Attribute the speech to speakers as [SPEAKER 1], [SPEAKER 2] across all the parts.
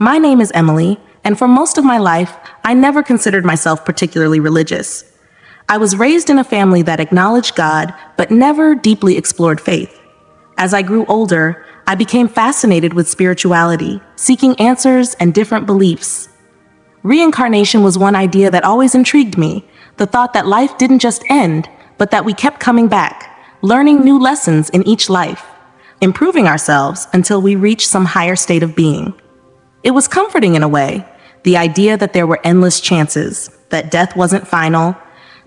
[SPEAKER 1] My name is Emily, and for most of my life, I never considered myself particularly religious. I was raised in a family that acknowledged God, but never deeply explored faith. As I grew older, I became fascinated with spirituality, seeking answers and different beliefs. Reincarnation was one idea that always intrigued me, the thought that life didn't just end, but that we kept coming back, learning new lessons in each life, improving ourselves until we reach some higher state of being. It was comforting in a way, the idea that there were endless chances, that death wasn't final,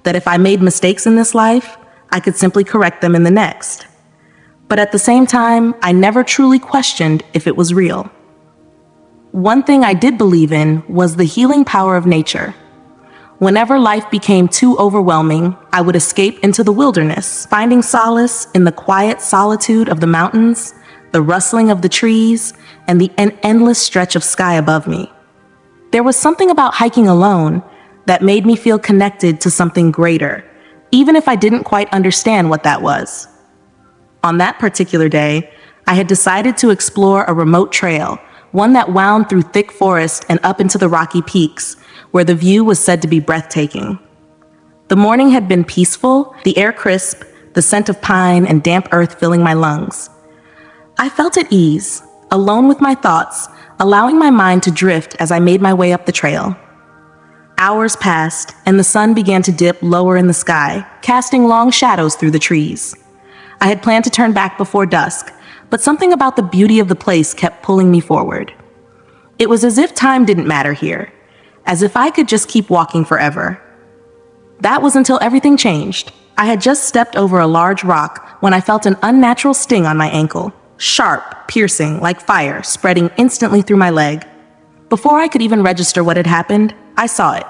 [SPEAKER 1] that if I made mistakes in this life, I could simply correct them in the next. But at the same time, I never truly questioned if it was real. One thing I did believe in was the healing power of nature. Whenever life became too overwhelming, I would escape into the wilderness, finding solace in the quiet solitude of the mountains, the rustling of the trees, and the endless stretch of sky above me. There was something about hiking alone that made me feel connected to something greater, even if I didn't quite understand what that was. On that particular day, I had decided to explore a remote trail, one that wound through thick forest and up into the rocky peaks, where the view was said to be breathtaking. The morning had been peaceful, the air crisp, the scent of pine and damp earth filling my lungs. I felt at ease, alone with my thoughts, allowing my mind to drift as I made my way up the trail. Hours passed, and the sun began to dip lower in the sky, casting long shadows through the trees. I had planned to turn back before dusk, but something about the beauty of the place kept pulling me forward. It was as if time didn't matter here, as if I could just keep walking forever. That was until everything changed. I had just stepped over a large rock when I felt an unnatural sting on my ankle, sharp, piercing, like fire, spreading instantly through my leg. Before I could even register what had happened, I saw it.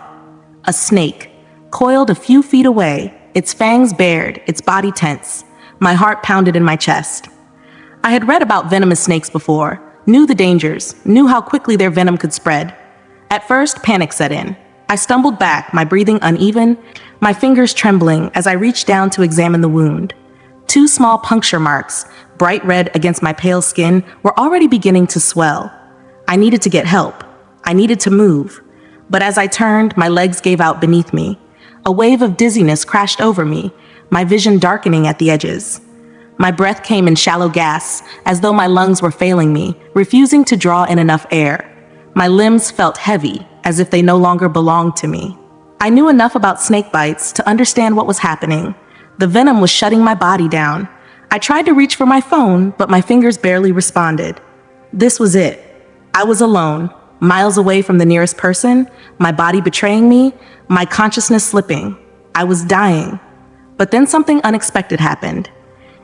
[SPEAKER 1] A snake, coiled a few feet away, its fangs bared, its body tense. My heart pounded in my chest. I had read about venomous snakes before, knew the dangers, knew how quickly their venom could spread. At first, panic set in. I stumbled back, my breathing uneven, my fingers trembling as I reached down to examine the wound. 2 small puncture marks, bright red against my pale skin, were already beginning to swell. I needed to get help. I needed to move. But as I turned, my legs gave out beneath me. A wave of dizziness crashed over me, my vision darkening at the edges. My breath came in shallow gasps, as though my lungs were failing me, refusing to draw in enough air. My limbs felt heavy, as if they no longer belonged to me. I knew enough about snake bites to understand what was happening. The venom was shutting my body down. I tried to reach for my phone, but my fingers barely responded. This was it. I was alone, miles away from the nearest person, my body betraying me, my consciousness slipping. I was dying. But then something unexpected happened.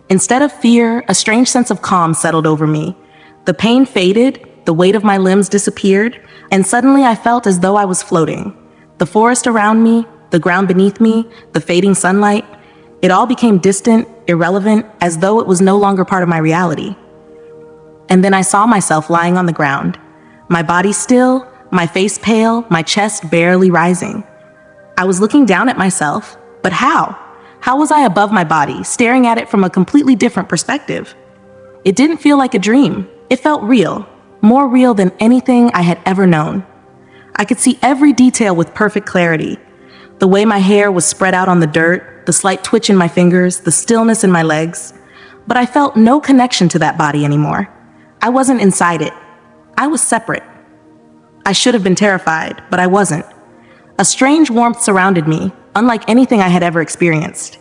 [SPEAKER 1] Instead of fear, a strange sense of calm settled over me. The pain faded, the weight of my limbs disappeared, and suddenly I felt as though I was floating. The forest around me, the ground beneath me, the fading sunlight, it all became distant, irrelevant, as though it was no longer part of my reality. And then I saw myself lying on the ground, my body still, my face pale, my chest barely rising. I was looking down at myself, but how? How was I above my body, staring at it from a completely different perspective? It didn't feel like a dream. It felt real, more real than anything I had ever known. I could see every detail with perfect clarity. The way my hair was spread out on the dirt, the slight twitch in my fingers, the stillness in my legs. But I felt no connection to that body anymore. I wasn't inside it. I was separate. I should have been terrified, but I wasn't. A strange warmth surrounded me, unlike anything I had ever experienced.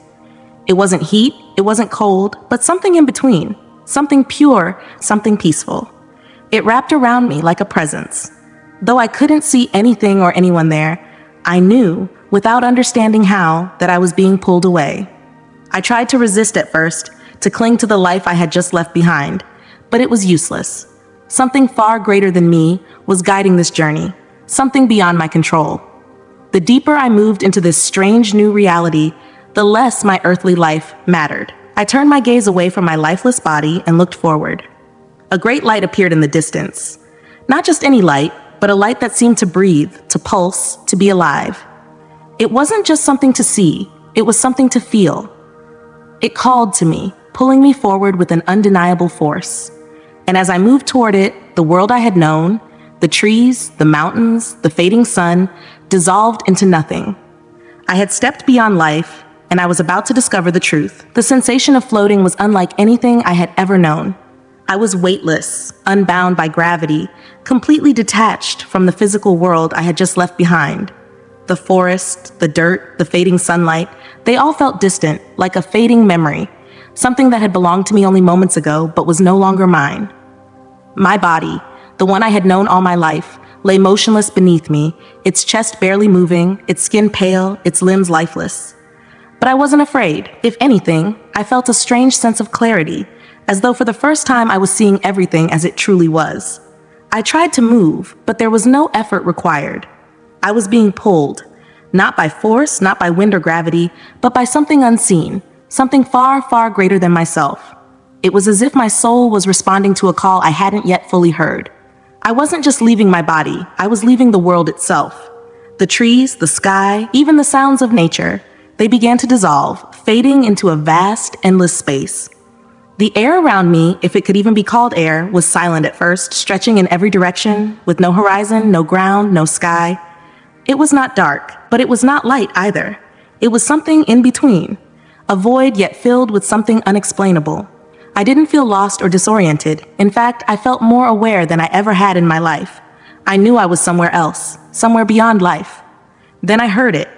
[SPEAKER 1] It wasn't heat, it wasn't cold, but something in between. Something pure, something peaceful. It wrapped around me like a presence. Though I couldn't see anything or anyone there, I knew, without understanding how, that I was being pulled away. I tried to resist at first, to cling to the life I had just left behind, but it was useless. Something far greater than me was guiding this journey, something beyond my control. The deeper I moved into this strange new reality, the less my earthly life mattered. I turned my gaze away from my lifeless body and looked forward. A great light appeared in the distance. Not just any light, but a light that seemed to breathe, to pulse, to be alive. It wasn't just something to see, it was something to feel. It called to me, pulling me forward with an undeniable force. And as I moved toward it, the world I had known, The trees, the mountains, the fading sun dissolved into nothing. I had stepped beyond life, and I was about to discover the truth. The sensation of floating was unlike anything I had ever known. I was weightless, unbound by gravity, completely detached from the physical world I had just left behind. The forest, the dirt, the fading sunlight, they all felt distant, like a fading memory, something that had belonged to me only moments ago but was no longer mine. My body, the one I had known all my life, lay motionless beneath me, its chest barely moving, its skin pale, its limbs lifeless. But I wasn't afraid. If anything, I felt a strange sense of clarity, as though for the first time I was seeing everything as it truly was. I tried to move, but there was no effort required. I was being pulled, not by force, not by wind or gravity, but by something unseen, something far, far greater than myself. It was as if my soul was responding to a call I hadn't yet fully heard. I wasn't just leaving my body, I was leaving the world itself. The trees, the sky, even the sounds of nature, they began to dissolve, fading into a vast, endless space. The air around me, if it could even be called air, was silent at first, stretching in every direction, with no horizon, no ground, no sky. It was not dark, but it was not light either. It was something in between, a void yet filled with something unexplainable. I didn't feel lost or disoriented. In fact, I felt more aware than I ever had in my life. I knew I was somewhere else, somewhere beyond life. Then I heard it,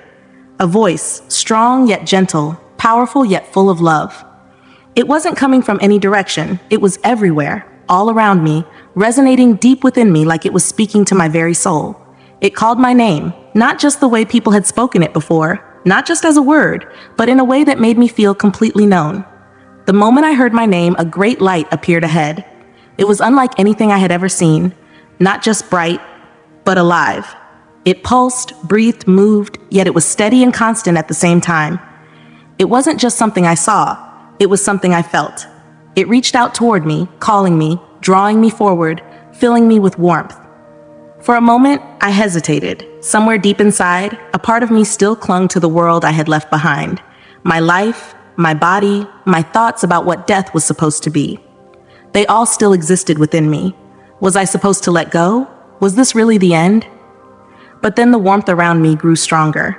[SPEAKER 1] a voice, strong yet gentle, powerful yet full of love. It wasn't coming from any direction. It was everywhere, all around me, resonating deep within me like it was speaking to my very soul. It called my name, not just the way people had spoken it before, not just as a word, but in a way that made me feel completely known. The moment I heard my name, a great light appeared ahead. It was unlike anything I had ever seen, not just bright, but alive. It pulsed, breathed, moved, yet it was steady and constant at the same time. It wasn't just something I saw. It was something I felt. It reached out toward me, calling me, drawing me forward, filling me with warmth. For a moment, I hesitated. Somewhere deep inside, a part of me still clung to the world I had left behind. My life, my body, my thoughts about what death was supposed to be. They all still existed within me. Was I supposed to let go? Was this really the end? But then the warmth around me grew stronger.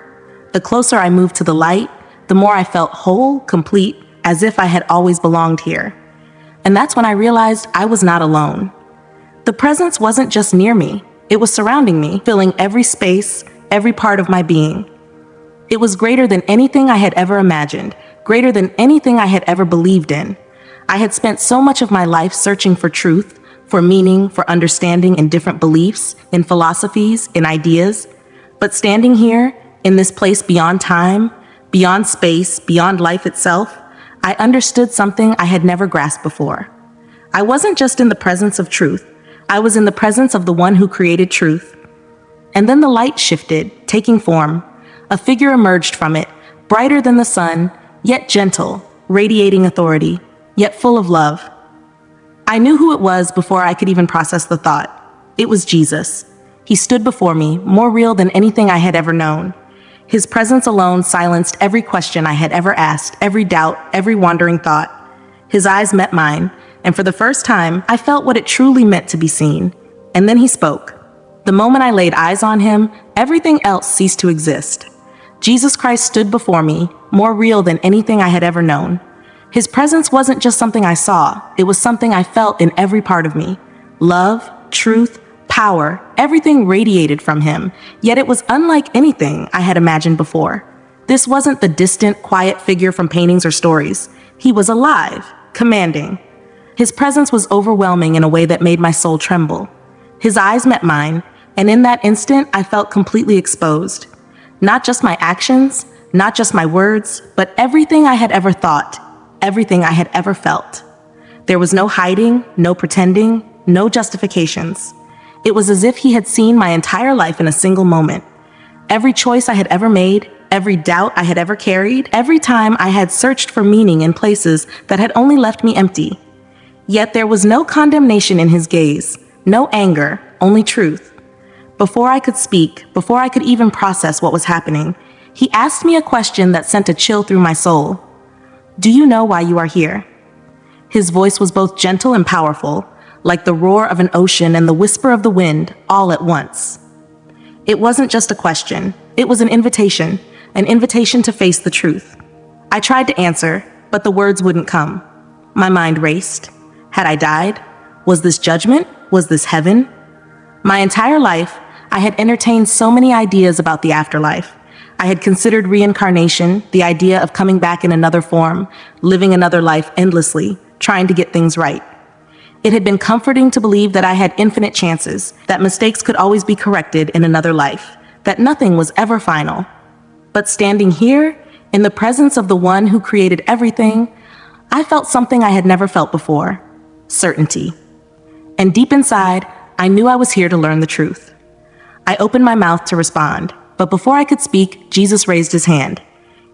[SPEAKER 1] The closer I moved to the light, the more I felt whole, complete, as if I had always belonged here. And that's when I realized I was not alone. The presence wasn't just near me, it was surrounding me, filling every space, every part of my being. It was greater than anything I had ever imagined, greater than anything I had ever believed in. I had spent so much of my life searching for truth, for meaning, for understanding in different beliefs, in philosophies, in ideas. But standing here, in this place beyond time, beyond space, beyond life itself, I understood something I had never grasped before. I wasn't just in the presence of truth. I was in the presence of the one who created truth. And then the light shifted, taking form. A figure emerged from it, brighter than the sun, yet gentle, radiating authority, yet full of love. I knew who it was before I could even process the thought. It was Jesus. He stood before me, more real than anything I had ever known. His presence alone silenced every question I had ever asked, every doubt, every wandering thought. His eyes met mine, and for the first time, I felt what it truly meant to be seen. And then he spoke. The moment I laid eyes on him, everything else ceased to exist. Jesus Christ stood before me, more real than anything I had ever known. His presence wasn't just something I saw, it was something I felt in every part of me. Love, truth, power, everything radiated from him, yet it was unlike anything I had imagined before. This wasn't the distant, quiet figure from paintings or stories. He was alive, commanding. His presence was overwhelming in a way that made my soul tremble. His eyes met mine, and in that instant, I felt completely exposed. Not just my actions, not just my words, but everything I had ever thought, everything I had ever felt. There was no hiding, no pretending, no justifications. It was as if he had seen my entire life in a single moment. Every choice I had ever made, every doubt I had ever carried, every time I had searched for meaning in places that had only left me empty. Yet there was no condemnation in his gaze, no anger, only truth. Before I could speak, before I could even process what was happening, he asked me a question that sent a chill through my soul. Do you know why you are here? His voice was both gentle and powerful, like the roar of an ocean and the whisper of the wind all at once. It wasn't just a question, it was an invitation to face the truth. I tried to answer, but the words wouldn't come. My mind raced. Had I died? Was this judgment? Was this heaven? My entire life, I had entertained so many ideas about the afterlife. I had considered reincarnation, the idea of coming back in another form, living another life endlessly, trying to get things right. It had been comforting to believe that I had infinite chances, that mistakes could always be corrected in another life, that nothing was ever final. But standing here, in the presence of the one who created everything, I felt something I had never felt before: certainty. And deep inside, I knew I was here to learn the truth. I opened my mouth to respond, but before I could speak, Jesus raised his hand.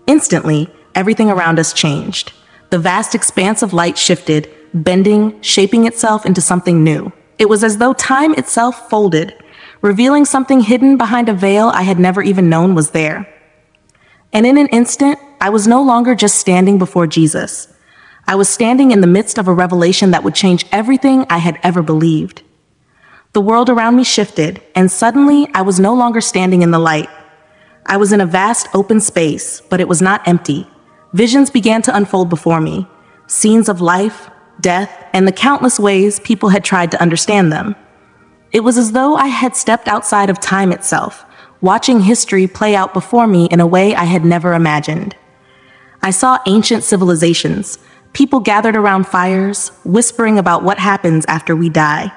[SPEAKER 1] Instantly, everything around us changed. The vast expanse of light shifted, bending, shaping itself into something new. It was as though time itself folded, revealing something hidden behind a veil I had never even known was there. And in an instant, I was no longer just standing before Jesus. I was standing in the midst of a revelation that would change everything I had ever believed. The world around me shifted, and suddenly I was no longer standing in the light. I was in a vast open space, but it was not empty. Visions began to unfold before me, scenes of life, death, and the countless ways people had tried to understand them. It was as though I had stepped outside of time itself, watching history play out before me in a way I had never imagined. I saw ancient civilizations, people gathered around fires, whispering about what happens after we die.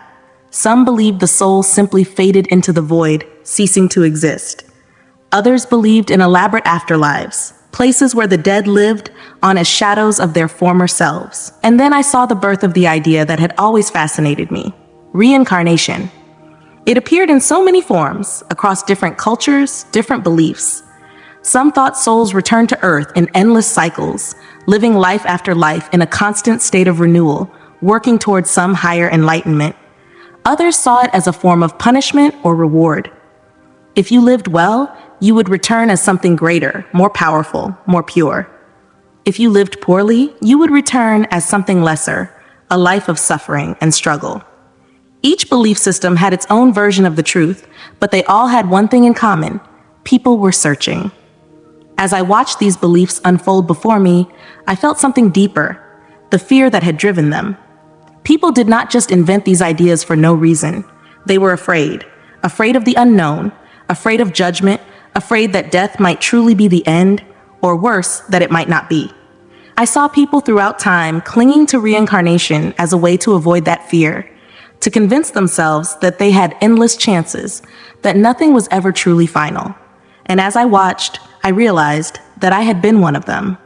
[SPEAKER 1] Some believed the soul simply faded into the void, ceasing to exist. Others believed in elaborate afterlives, places where the dead lived on as shadows of their former selves. And then I saw the birth of the idea that had always fascinated me: reincarnation. It appeared in so many forms, across different cultures, different beliefs. Some thought souls returned to Earth in endless cycles, living life after life in a constant state of renewal, working towards some higher enlightenment. Others saw it as a form of punishment or reward. If you lived well, you would return as something greater, more powerful, more pure. If you lived poorly, you would return as something lesser, a life of suffering and struggle. Each belief system had its own version of the truth, but they all had one thing in common: people were searching. As I watched these beliefs unfold before me, I felt something deeper: the fear that had driven them. People did not just invent these ideas for no reason. They were afraid of the unknown, afraid of judgment, afraid that death might truly be the end, or worse, that it might not be. I saw people throughout time clinging to reincarnation as a way to avoid that fear, to convince themselves that they had endless chances, that nothing was ever truly final. And as I watched, I realized that I had been one of them.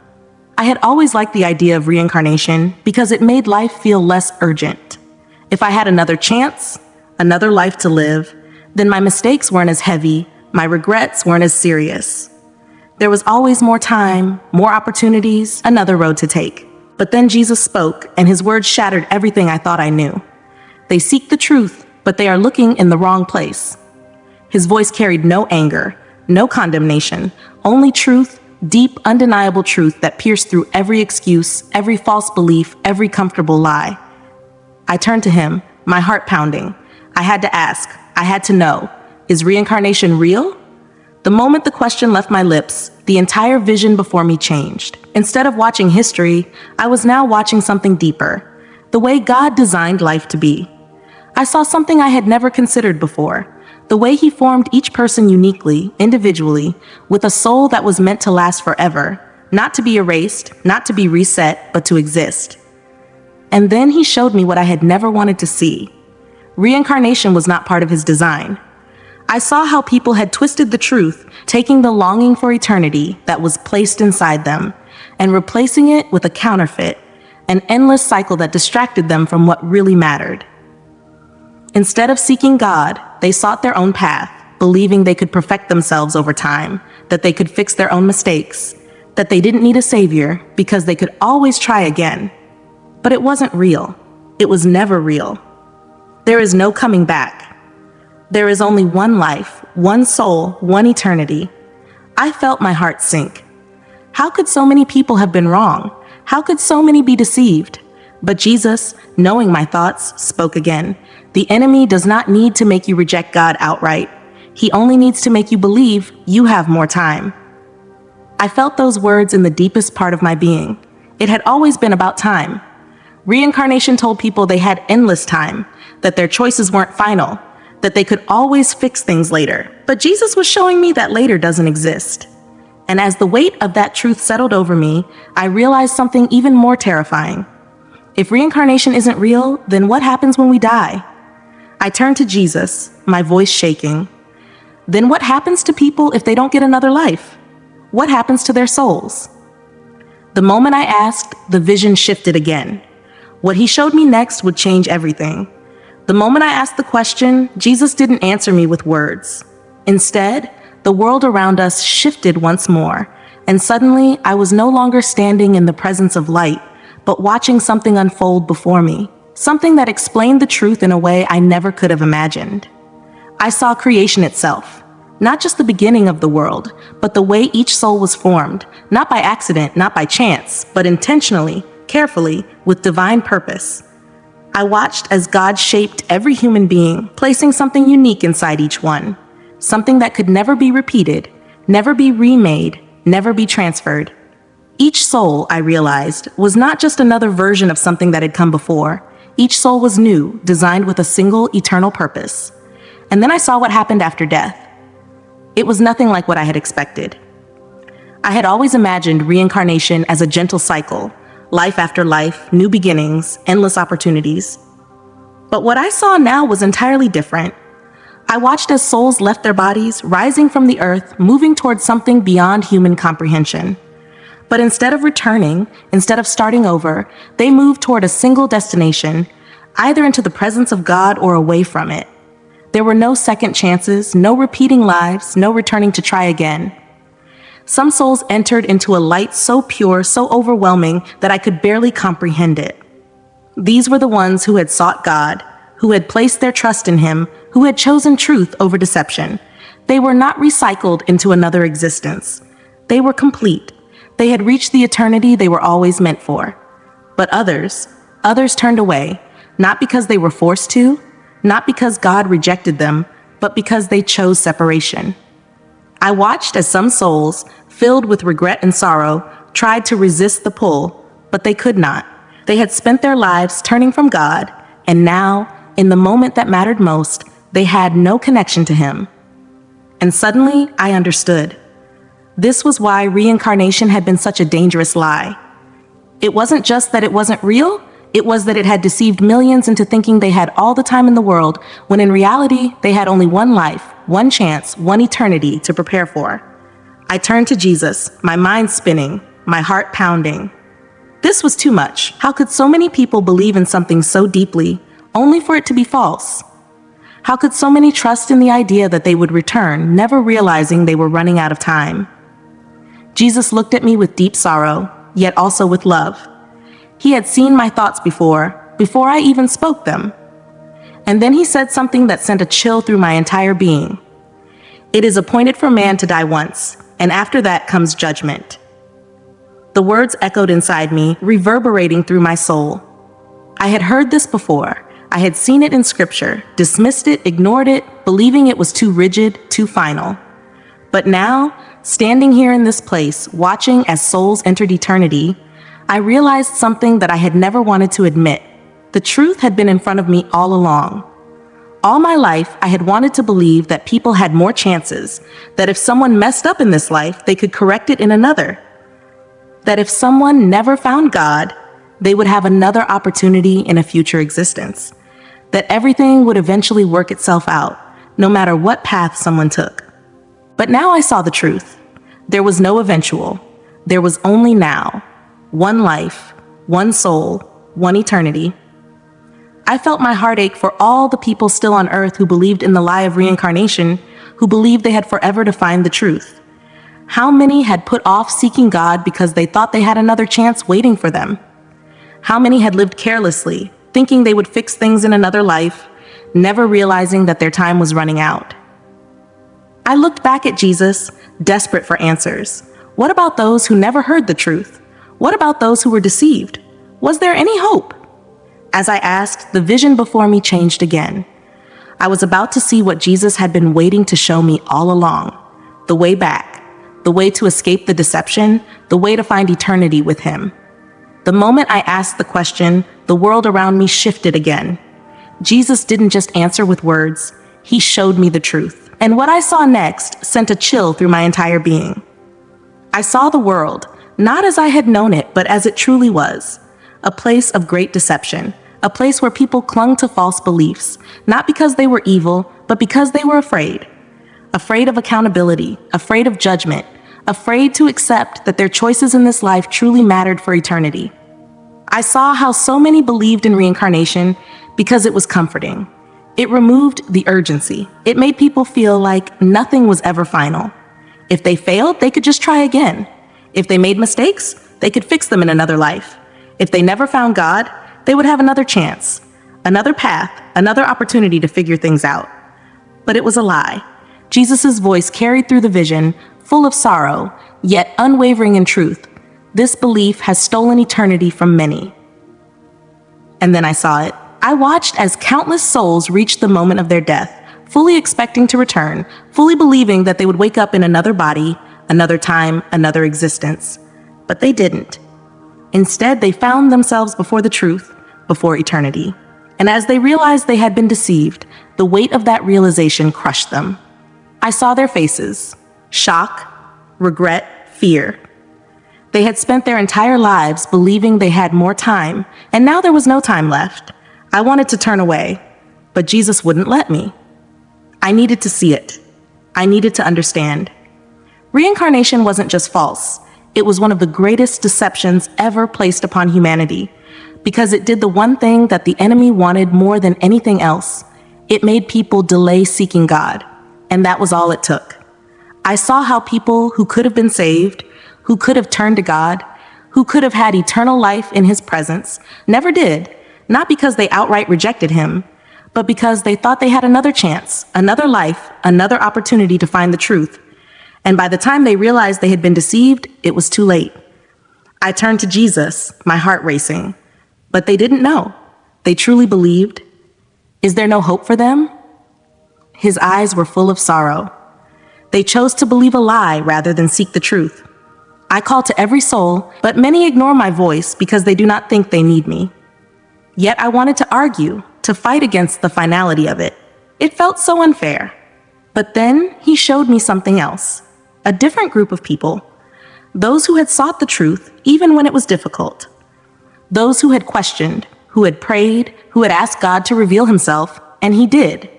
[SPEAKER 1] I had always liked the idea of reincarnation because it made life feel less urgent. If I had another chance, another life to live, then my mistakes weren't as heavy, my regrets weren't as serious. There was always more time, more opportunities, another road to take. But then Jesus spoke, and his words shattered everything I thought I knew. They seek the truth, but they are looking in the wrong place. His voice carried no anger, no condemnation, only truth, deep, undeniable truth that pierced through every excuse, every false belief, every comfortable lie. I turned to him, my heart pounding. I had to ask, I had to know, is reincarnation real? The moment the question left my lips, the entire vision before me changed. Instead of watching history, I was now watching something deeper, the way God designed life to be. I saw something I had never considered before, the way he formed each person uniquely, individually, with a soul that was meant to last forever, not to be erased, not to be reset, but to exist. And then he showed me what I had never wanted to see. Reincarnation was not part of his design. I saw how people had twisted the truth, taking the longing for eternity that was placed inside them, and replacing it with a counterfeit, an endless cycle that distracted them from what really mattered. Instead of seeking God, they sought their own path, believing they could perfect themselves over time, that they could fix their own mistakes, that they didn't need a savior because they could always try again. But it wasn't real. It was never real. There is no coming back. There is only one life, one soul, one eternity. I felt my heart sink. How could so many people have been wrong? How could so many be deceived? But Jesus, knowing my thoughts, spoke again. The enemy does not need to make you reject God outright. He only needs to make you believe you have more time. I felt those words in the deepest part of my being. It had always been about time. Reincarnation told people they had endless time, that their choices weren't final, that they could always fix things later. But Jesus was showing me that later doesn't exist. And as the weight of that truth settled over me, I realized something even more terrifying. If reincarnation isn't real, then what happens when we die? I turned to Jesus, my voice shaking. Then what happens to people if they don't get another life? What happens to their souls? The moment I asked, the vision shifted again. What he showed me next would change everything. The moment I asked the question, Jesus didn't answer me with words. Instead, the world around us shifted once more, and suddenly I was no longer standing in the presence of light, but watching something unfold before me, something that explained the truth in a way I never could have imagined. I saw creation itself, not just the beginning of the world, but the way each soul was formed, not by accident, not by chance, but intentionally, carefully, with divine purpose. I watched as God shaped every human being, placing something unique inside each one, something that could never be repeated, never be remade, never be transferred. Each soul, I realized, was not just another version of something that had come before. Each soul was new, designed with a single eternal purpose. And then I saw what happened after death. It was nothing like what I had expected. I had always imagined reincarnation as a gentle cycle, life after life, new beginnings, endless opportunities. But what I saw now was entirely different. I watched as souls left their bodies, rising from the earth, moving towards something beyond human comprehension. But instead of returning, instead of starting over, they moved toward a single destination, either into the presence of God or away from it. There were no second chances, no repeating lives, no returning to try again. Some souls entered into a light so pure, so overwhelming that I could barely comprehend it. These were the ones who had sought God, who had placed their trust in Him, who had chosen truth over deception. They were not recycled into another existence. They were complete. They had reached the eternity they were always meant for. But others turned away, not because they were forced to, not because God rejected them, but because they chose separation. I watched as some souls, filled with regret and sorrow, tried to resist the pull, but they could not. They had spent their lives turning from God, and now, in the moment that mattered most, they had no connection to Him. And suddenly, I understood. This was why reincarnation had been such a dangerous lie. It wasn't just that it wasn't real, it was that it had deceived millions into thinking they had all the time in the world, when in reality, they had only one life, one chance, one eternity to prepare for. I turned to Jesus, my mind spinning, my heart pounding. This was too much. How could so many people believe in something so deeply, only for it to be false? How could so many trust in the idea that they would return, never realizing they were running out of time? Jesus looked at me with deep sorrow, yet also with love. He had seen my thoughts before I even spoke them. And then He said something that sent a chill through my entire being. It is appointed for man to die once, and after that comes judgment. The words echoed inside me, reverberating through my soul. I had heard this before. I had seen it in scripture, dismissed it, ignored it, believing it was too rigid, too final. But now, standing here in this place, watching as souls entered eternity, I realized something that I had never wanted to admit. The truth had been in front of me all along. All my life, I had wanted to believe that people had more chances, that if someone messed up in this life, they could correct it in another. That if someone never found God, they would have another opportunity in a future existence. That everything would eventually work itself out, no matter what path someone took. But now I saw the truth. There was no eventual. There was only now. One life, one soul, one eternity. I felt my heart ache for all the people still on earth who believed in the lie of reincarnation, who believed they had forever to find the truth. How many had put off seeking God because they thought they had another chance waiting for them? How many had lived carelessly, thinking they would fix things in another life, never realizing that their time was running out? I looked back at Jesus, desperate for answers. What about those who never heard the truth? What about those who were deceived? Was there any hope? As I asked, the vision before me changed again. I was about to see what Jesus had been waiting to show me all along. The way back. The way to escape the deception. The way to find eternity with him. The moment I asked the question, the world around me shifted again. Jesus didn't just answer with words. He showed me the truth. And what I saw next sent a chill through my entire being. I saw the world, not as I had known it, but as it truly was. A place of great deception. A place where people clung to false beliefs, not because they were evil, but because they were afraid. Afraid of accountability, afraid of judgment, afraid to accept that their choices in this life truly mattered for eternity. I saw how so many believed in reincarnation because it was comforting. It removed the urgency. It made people feel like nothing was ever final. If they failed, they could just try again. If they made mistakes, they could fix them in another life. If they never found God, they would have another chance, another path, another opportunity to figure things out. But it was a lie. Jesus' voice carried through the vision, full of sorrow, yet unwavering in truth. This belief has stolen eternity from many. And then I saw it. I watched as countless souls reached the moment of their death, fully expecting to return, fully believing that they would wake up in another body, another time, another existence. But they didn't. Instead, they found themselves before the truth, before eternity. And as they realized they had been deceived, the weight of that realization crushed them. I saw their faces: shock, regret, fear. They had spent their entire lives believing they had more time, and now there was no time left. I wanted to turn away, but Jesus wouldn't let me. I needed to see it. I needed to understand. Reincarnation wasn't just false. It was one of the greatest deceptions ever placed upon humanity, because it did the one thing that the enemy wanted more than anything else. It made people delay seeking God, and that was all it took. I saw how people who could have been saved, who could have turned to God, who could have had eternal life in his presence, never did, not because they outright rejected him, but because they thought they had another chance, another life, another opportunity to find the truth. And by the time they realized they had been deceived, it was too late. I turned to Jesus, my heart racing. But they didn't know. They truly believed. Is there no hope for them? His eyes were full of sorrow. They chose to believe a lie rather than seek the truth. I call to every soul, but many ignore my voice because they do not think they need me. Yet I wanted to argue, to fight against the finality of it. It felt so unfair. But then he showed me something else. A different group of people. Those who had sought the truth, even when it was difficult. Those who had questioned, who had prayed, who had asked God to reveal himself, and he did.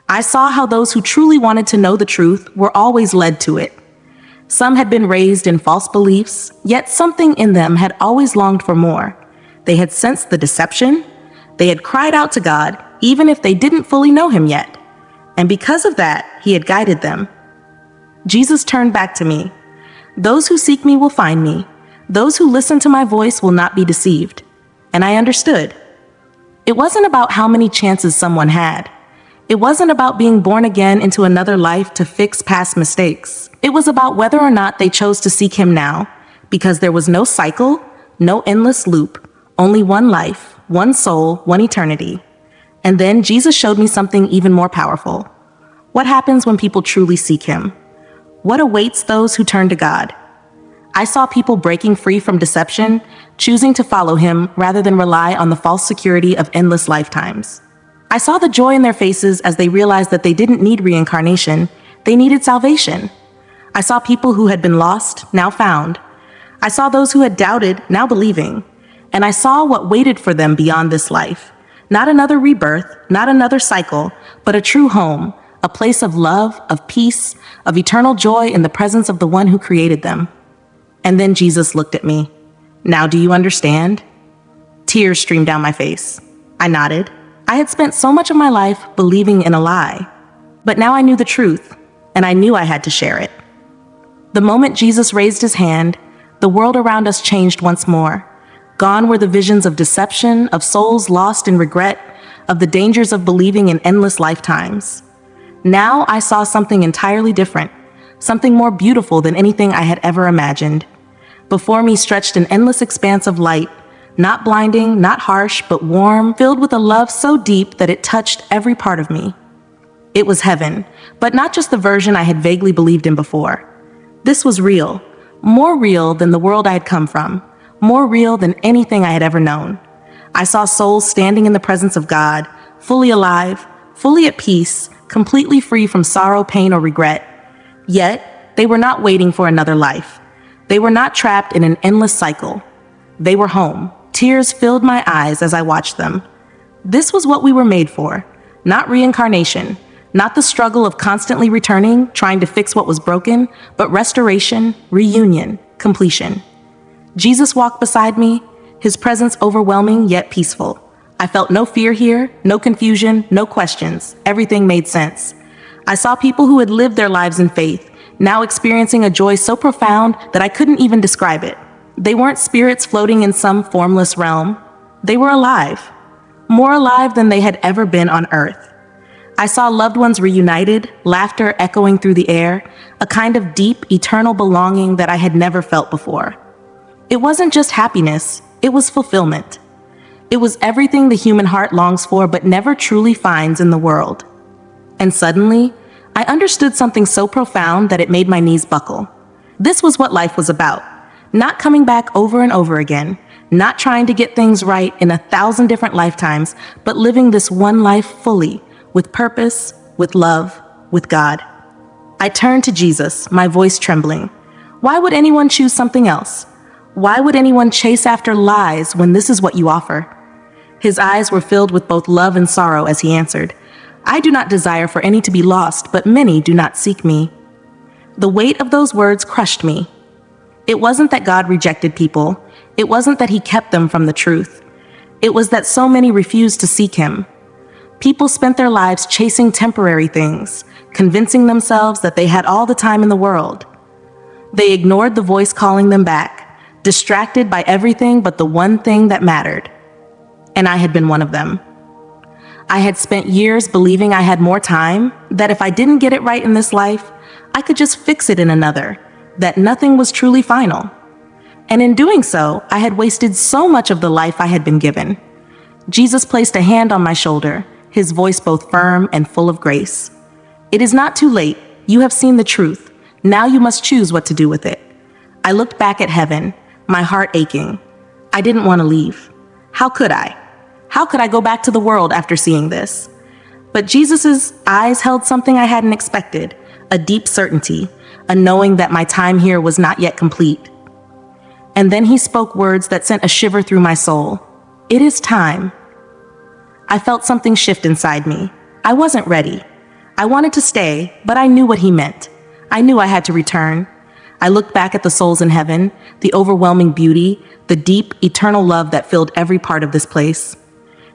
[SPEAKER 1] I saw how those who truly wanted to know the truth were always led to it. Some had been raised in false beliefs, yet something in them had always longed for more. They had sensed the deception. They had cried out to God, even if they didn't fully know him yet. And because of that, he had guided them. Jesus turned back to me. Those who seek me will find me. Those who listen to my voice will not be deceived. And I understood. It wasn't about how many chances someone had. It wasn't about being born again into another life to fix past mistakes. It was about whether or not they chose to seek him now, because there was no cycle, no endless loop, only one life, one soul, one eternity. And then Jesus showed me something even more powerful. What happens when people truly seek him? What awaits those who turn to God? I saw people breaking free from deception, choosing to follow him rather than rely on the false security of endless lifetimes. I saw the joy in their faces as they realized that they didn't need reincarnation, they needed salvation. I saw people who had been lost, now found. I saw those who had doubted, now believing. And I saw what waited for them beyond this life. Not another rebirth, not another cycle, but a true home, a place of love, of peace, of eternal joy in the presence of the one who created them. And then Jesus looked at me. Now do you understand? Tears streamed down my face. I nodded. I had spent so much of my life believing in a lie. But now I knew the truth, and I knew I had to share it. The moment Jesus raised his hand, the world around us changed once more. Gone were the visions of deception, of souls lost in regret, of the dangers of believing in endless lifetimes. Now I saw something entirely different, something more beautiful than anything I had ever imagined. Before me stretched an endless expanse of light, Not blinding, not harsh, but warm, filled with a love so deep that it touched every part of me. It was heaven, but not just the version I had vaguely believed in before. This was real, more real than the world I had come from, more real than anything I had ever known. I saw souls standing in the presence of God, fully alive, fully at peace, completely free from sorrow, pain, or regret. Yet, they were not waiting for another life. They were not trapped in an endless cycle. They were home. Tears filled my eyes as I watched them. This was what we were made for, not reincarnation, not the struggle of constantly returning, trying to fix what was broken, but restoration, reunion, completion. Jesus walked beside me, his presence overwhelming yet peaceful. I felt no fear here, no confusion, no questions. Everything made sense. I saw people who had lived their lives in faith, now experiencing a joy so profound that I couldn't even describe it. They weren't spirits floating in some formless realm. They were alive, more alive than they had ever been on earth. I saw loved ones reunited, laughter echoing through the air, a kind of deep, eternal belonging that I had never felt before. It wasn't just happiness, it was fulfillment. It was everything the human heart longs for but never truly finds in the world. And suddenly, I understood something so profound that it made my knees buckle. This was what life was about. Not coming back over and over again, not trying to get things right in 1,000 different lifetimes, but living this one life fully, with purpose, with love, with God. I turned to Jesus, my voice trembling. Why would anyone choose something else? Why would anyone chase after lies when this is what you offer? His eyes were filled with both love and sorrow as he answered, I do not desire for any to be lost, but many do not seek me. The weight of those words crushed me. It wasn't that God rejected people. It wasn't that he kept them from the truth. It was that so many refused to seek him. People spent their lives chasing temporary things, convincing themselves that they had all the time in the world. They ignored the voice calling them back, distracted by everything but the one thing that mattered. And I had been one of them. I had spent years believing I had more time, that if I didn't get it right in this life, I could just fix it in another, that nothing was truly final. And in doing so, I had wasted so much of the life I had been given. Jesus placed a hand on my shoulder, his voice both firm and full of grace. It is not too late. You have seen the truth. Now you must choose what to do with it. I looked back at heaven, my heart aching. I didn't want to leave. How could I? How could I go back to the world after seeing this? But Jesus's eyes held something I hadn't expected, a deep certainty, a knowing that my time here was not yet complete. And then he spoke words that sent a shiver through my soul. It is time. I felt something shift inside me. I wasn't ready. I wanted to stay, but I knew what he meant. I knew I had to return. I looked back at the souls in heaven, the overwhelming beauty, the deep, eternal love that filled every part of this place.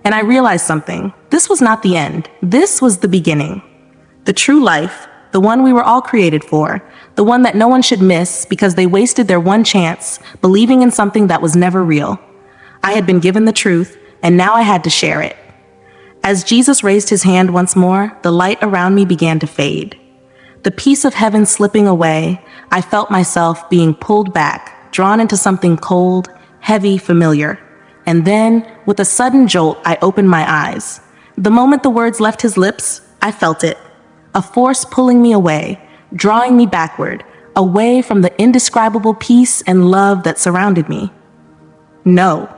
[SPEAKER 1] And I realized something. This was not the end. This was the beginning. The true life, the one we were all created for, the one that no one should miss because they wasted their one chance, believing in something that was never real. I had been given the truth, and now I had to share it. As Jesus raised his hand once more, the light around me began to fade. The peace of heaven slipping away, I felt myself being pulled back, drawn into something cold, heavy, familiar. And then, with a sudden jolt, I opened my eyes. The moment the words left his lips, I felt it. A force pulling me away, drawing me backward, away from the indescribable peace and love that surrounded me. No,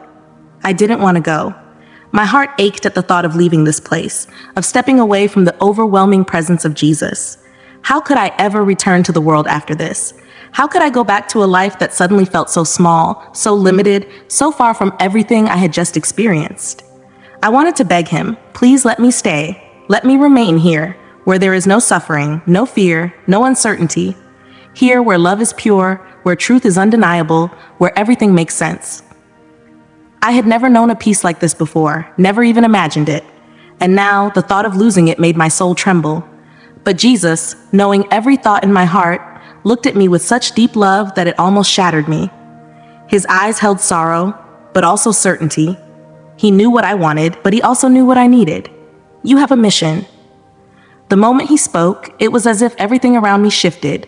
[SPEAKER 1] I didn't want to go. My heart ached at the thought of leaving this place, of stepping away from the overwhelming presence of Jesus. How could I ever return to the world after this? How could I go back to a life that suddenly felt so small, so limited, so far from everything I had just experienced? I wanted to beg him, please let me stay. Let me remain here, where there is no suffering, no fear, no uncertainty. Here where love is pure, where truth is undeniable, where everything makes sense. I had never known a peace like this before, never even imagined it. And now the thought of losing it made my soul tremble. But Jesus, knowing every thought in my heart, looked at me with such deep love that it almost shattered me. His eyes held sorrow, but also certainty. He knew what I wanted, but he also knew what I needed. You have a mission. The moment he spoke, it was as if everything around me shifted.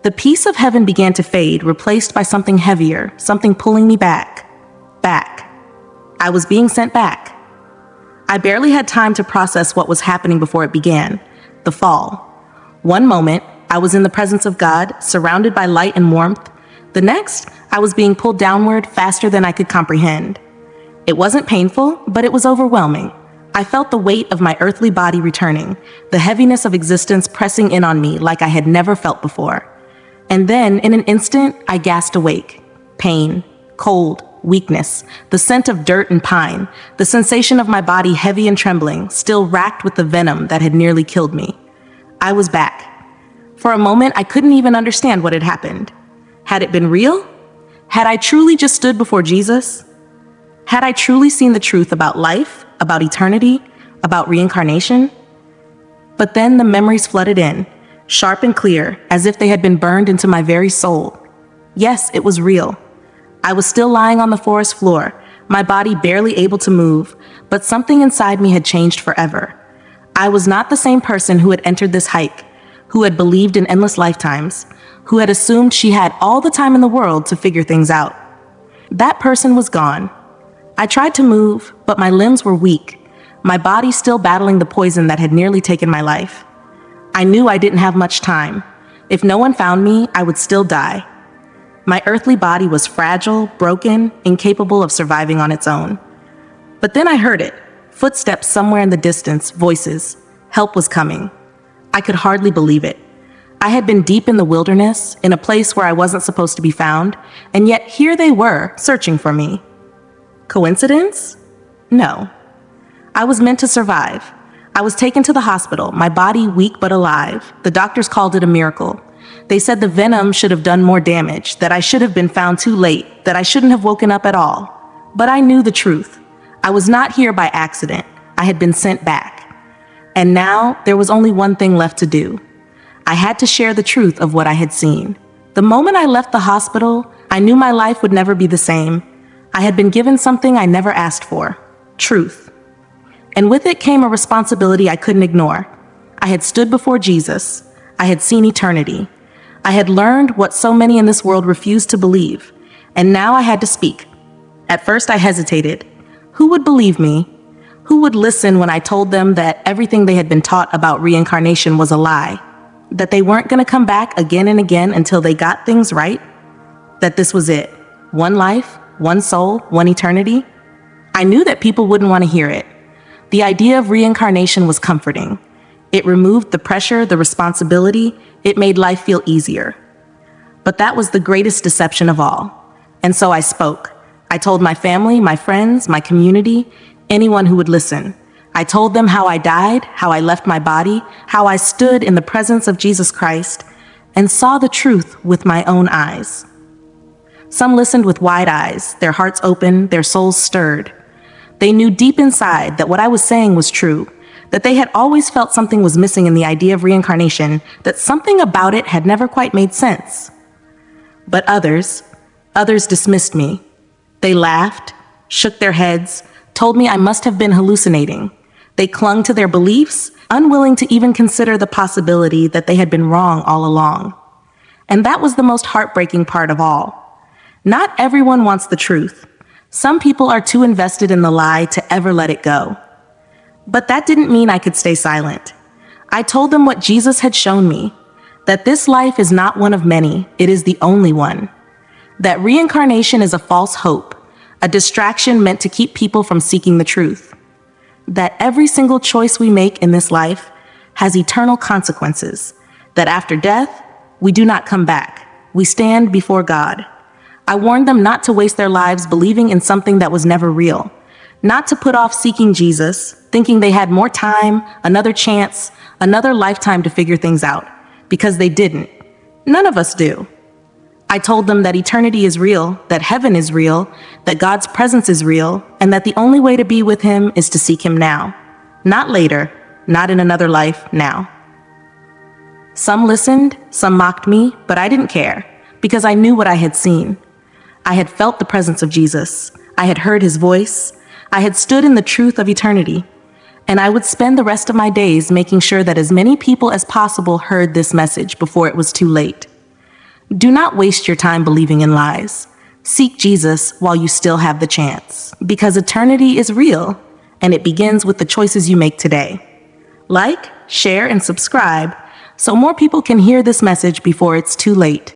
[SPEAKER 1] The peace of heaven began to fade, replaced by something heavier, something pulling me back. I was being sent back. I barely had time to process what was happening before it began. The fall. One moment, I was in the presence of God, surrounded by light and warmth. The next, I was being pulled downward faster than I could comprehend. It wasn't painful, but it was overwhelming. I felt the weight of my earthly body returning, the heaviness of existence pressing in on me like I had never felt before. And then, in an instant, I gasped awake. Pain, cold, weakness, the scent of dirt and pine, the sensation of my body heavy and trembling, still racked with the venom that had nearly killed me. I was back. For a moment, I couldn't even understand what had happened. Had it been real? Had I truly just stood before Jesus? Had I truly seen the truth about life, about eternity, about reincarnation? But then the memories flooded in, sharp and clear, as if they had been burned into my very soul. Yes, it was real. I was still lying on the forest floor, my body barely able to move, but something inside me had changed forever. I was not the same person who had entered this hike, who had believed in endless lifetimes, who had assumed she had all the time in the world to figure things out. That person was gone. I tried to move, but my limbs were weak, my body still battling the poison that had nearly taken my life. I knew I didn't have much time. If no one found me, I would still die. My earthly body was fragile, broken, incapable of surviving on its own. But then I heard it. Footsteps somewhere in the distance, voices. Help was coming. I could hardly believe it. I had been deep in the wilderness, in a place where I wasn't supposed to be found, and yet here they were, searching for me. Coincidence? No. I was meant to survive. I was taken to the hospital, my body weak but alive. The doctors called it a miracle. They said the venom should have done more damage, that I should have been found too late, that I shouldn't have woken up at all. But I knew the truth. I was not here by accident. I had been sent back. And now there was only one thing left to do. I had to share the truth of what I had seen. The moment I left the hospital, I knew my life would never be the same. I had been given something I never asked for, truth. And with it came a responsibility I couldn't ignore. I had stood before Jesus. I had seen eternity. I had learned what so many in this world refused to believe. And now I had to speak. At first I hesitated. Who would believe me? Who would listen when I told them that everything they had been taught about reincarnation was a lie? That they weren't going to come back again and again until they got things right? That this was it. One life, one soul, one eternity? I knew that people wouldn't want to hear it. The idea of reincarnation was comforting. It removed the pressure, the responsibility. It made life feel easier. But that was the greatest deception of all. And so I spoke. I told my family, my friends, my community, anyone who would listen. I told them how I died, how I left my body, how I stood in the presence of Jesus Christ and saw the truth with my own eyes. Some listened with wide eyes, their hearts open, their souls stirred. They knew deep inside that what I was saying was true, that they had always felt something was missing in the idea of reincarnation, that something about it had never quite made sense. But others dismissed me. They laughed, shook their heads, told me I must have been hallucinating. They clung to their beliefs, unwilling to even consider the possibility that they had been wrong all along. And that was the most heartbreaking part of all. Not everyone wants the truth. Some people are too invested in the lie to ever let it go. But that didn't mean I could stay silent. I told them what Jesus had shown me, that this life is not one of many, it is the only one. That reincarnation is a false hope, a distraction meant to keep people from seeking the truth. That every single choice we make in this life has eternal consequences, that after death, we do not come back, we stand before God. I warned them not to waste their lives believing in something that was never real, not to put off seeking Jesus, thinking they had more time, another chance, another lifetime to figure things out, because they didn't. None of us do. I told them that eternity is real, that heaven is real, that God's presence is real, and that the only way to be with Him is to seek Him now. Not later, not in another life, now. Some listened, some mocked me, but I didn't care, because I knew what I had seen. I had felt the presence of Jesus. I had heard His voice. I had stood in the truth of eternity. And I would spend the rest of my days making sure that as many people as possible heard this message before it was too late. Do not waste your time believing in lies. Seek Jesus while you still have the chance, because eternity is real, and it begins with the choices you make today. Like, share, and subscribe so more people can hear this message before it's too late.